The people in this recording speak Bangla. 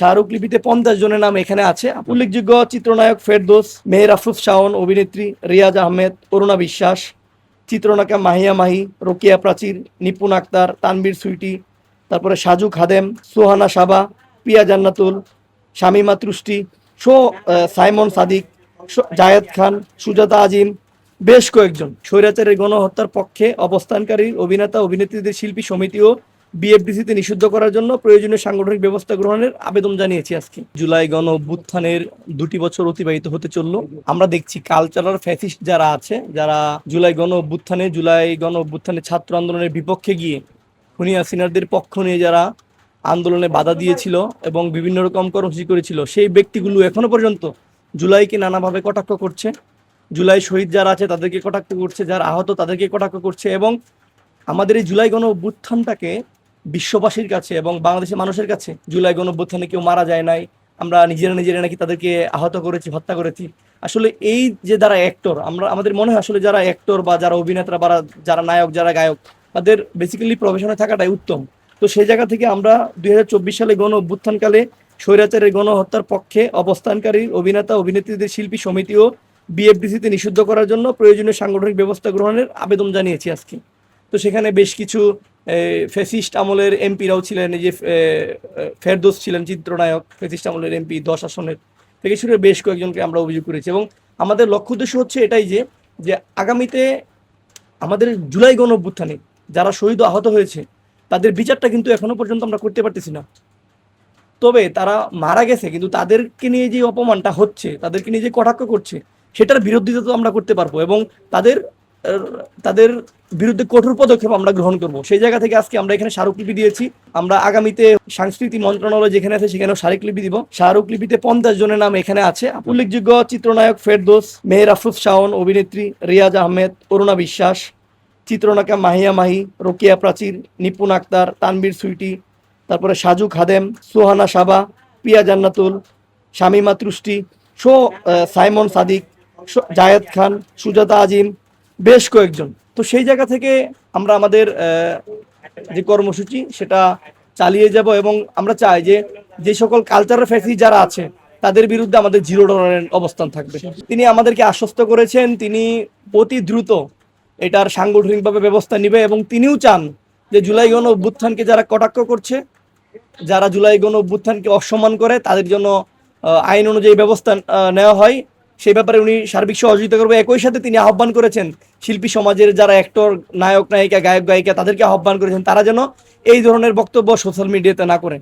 শাহরুখ লিপিতে 50 জনের নাম এখানে আছে। উল্লেখযোগ্য চিত্রনায়ক ফেরদৌস, মেহের আফরোজ শাওন, অভিনেত্রী রিয়াজ আহমেদ, অরুণা বিশ্বাস, চিত্রনায়িকা মাহিয়া মাহি, রোকেয়া প্রাচীর, নিপুণ আক্তার, তানবীর সুইটি, তারপরে সাজু খাদেম, সোহানা সাবা, পিয়া জান্নাতুল, শামিমা তুষ্টি, সাইমন সাদিক, জায়েদ খান, সুজাতা আজিম, বেশ কয়েকজন স্বৈরাচারের গণহত্যার পক্ষে অবস্থানকারী অভিনেতা অভিনেত্রীদের শিল্পী সমিতি ও বিএফডিসিতে নিষিদ্ধ করার জন্য প্রয়োজনীয় সাংগঠনিক ব্যবস্থা গ্রহণের আবেদন জানিয়েছি আজকে। জুলাই গণ অভ্যুত্থানের 2টি বছর অতিবাহিত হতে চলল। আমরা দেখছি কালচারাল ফ্যাসিস্ট যারা আছে, যারা জুলাই গণ অভ্যুত্থানে ছাত্র আন্দোলনের বিপক্ষে গিয়ে খুনি হাসিনাদের পক্ষ নিয়ে যারা আন্দোলনে বাধা দিয়েছিল এবং বিভিন্ন রকম কর্মসূচি করেছিল, সেই ব্যক্তিগুলো এখনো পর্যন্ত জুলাইকে নানাভাবে কটাক্ষ করছে। জুলাই শহীদ যারা আছে তাদেরকে কটাক্ষ করছে, যারা আহত তাদেরকে কটাক্ষ করছে এবং আমাদের এই জুলাই গণ অভ্যুত্থানটাকে বিশ্ববাসীর কাছে এবং বাংলাদেশের মানুষের কাছে জুলাই গণ অভ্যুত্থানে কেউ মারা যায় নাই, আমরা নিজেরা নাকি তাদেরকে আহত করেছি, হত্যা করেছি। আসলে এই যে যারা অ্যাক্টর, আমাদের মনে হয় আসলে যারা অ্যাক্টর বা যারা অভিনেতা বা যারা নায়ক, যারা গায়ক, তাদের বেসিক্যালি প্রফেশনে থাকাটাই উত্তম। তো সেই জায়গা থেকে আমরা 2024 সালে গণ অভ্যুত্থানকালে স্বৈরাচারের গণহত্যার পক্ষে অবস্থানকারী অভিনেতা অভিনেত্রীদের শিল্পী সমিতি ও বিএফডিসিতে নিষিদ্ধ করার জন্য প্রয়োজনীয় সাংগঠনিক ব্যবস্থা গ্রহণের আবেদন জানিয়েছি আজকে। তো সেখানে বেশ কিছু ফ্যাসিস্ট আমলের এমপিরাও ছিলেন। এই যে ফেরদৌস ছিলেন চিত্রনায়ক, ফ্যাসিস্ট আমলের এমপি 10 আসনের থেকে শুরু বেশ কয়েকজনকে আমরা অভিযোগ করেছি এবং আমাদের লক্ষ্য উদ্দেশ্য হচ্ছে এটাই যে আগামীতে আমাদের জুলাই গণ অভ্যুত্থানে যারা শহীদ আহত হয়েছে তাদের বিচারটা কিন্তু এখনো পর্যন্ত আমরা করতে পারতেছি না। তবে তারা মারা গেছে, কিন্তু তাদেরকে নিয়ে যে অপমানটা হচ্ছে, তাদেরকে নিয়ে যে কটাক্ষ করছে, সেটার বিরোধিতা তো আমরা করতে পারবো এবং তাদের তাদের বিরুদ্ধে কঠোর পদক্ষেপ আমরা গ্রহণ করব। সেই জায়গা থেকে আজকে আমরা এখানে স্মারকলিপি দিয়েছি। আমরা আগামীতে সংস্কৃতি মন্ত্রণালয় যেখানে আছে সেখানেও স্মারকলিপি দিব। স্মারকলিপিতে 50 জনের নাম এখানে আছে। উল্লেখযোগ্য চিত্রনায়ক ফেরদৌস, মেহের আফরোজ শাওন, অভিনেত্রী রিয়াজ আহমেদ, অরুণা বিশ্বাস, চিত্রনায়িকা মাহিয়া মাহি, রোকেয়া প্রাচীর, নিপুণ আক্তার, তানবীর সুইটি, তারপরে সাজু খাদেম, সোহানা সাবা, পিয়া জান্নাতুল, শামিমা তুষ্টি, সাইমন সাদিক, জায়েদ খান, সুজাতা আজিম, বেশ কয়েকজন। তো সেই জায়গা থেকে আমরা আমাদের যে কর্মসূচি সেটা চালিয়ে যাব এবং আমরা চাই যে সকল কালচারাল ফ্যাসিস্ট যারা আছে তাদের বিরুদ্ধে আমাদের জিরো টলারেন্স অবস্থান থাকবে। তিনি আমাদেরকে আশ্বস্ত করেছেন তিনি অতি দ্রুত এটার সাংগঠনিকভাবে ব্যবস্থা নেবে এবং তিনিও চান যে জুলাই গণ অভ্যুত্থানকে যারা কটাক্ষ করছে, যারা জুলাই গণ অভ্যুত্থানকে অসম্মান করে, তাদের জন্য আইন অনুযায়ী ব্যবস্থা নেওয়া হয়। সেই ব্যাপারে উনি সার্বিক সহযোগিতা করবে। একই সাথে তিনি আহ্বান করেছেন শিল্পী সমাজের যারা অ্যাক্টর, নায়ক নায়িকা, গায়ক গায়িকা, তাদেরকে আহ্বান করেছেন তারা যেন এই ধরনের বক্তব্য সোশ্যাল মিডিয়াতে না করে।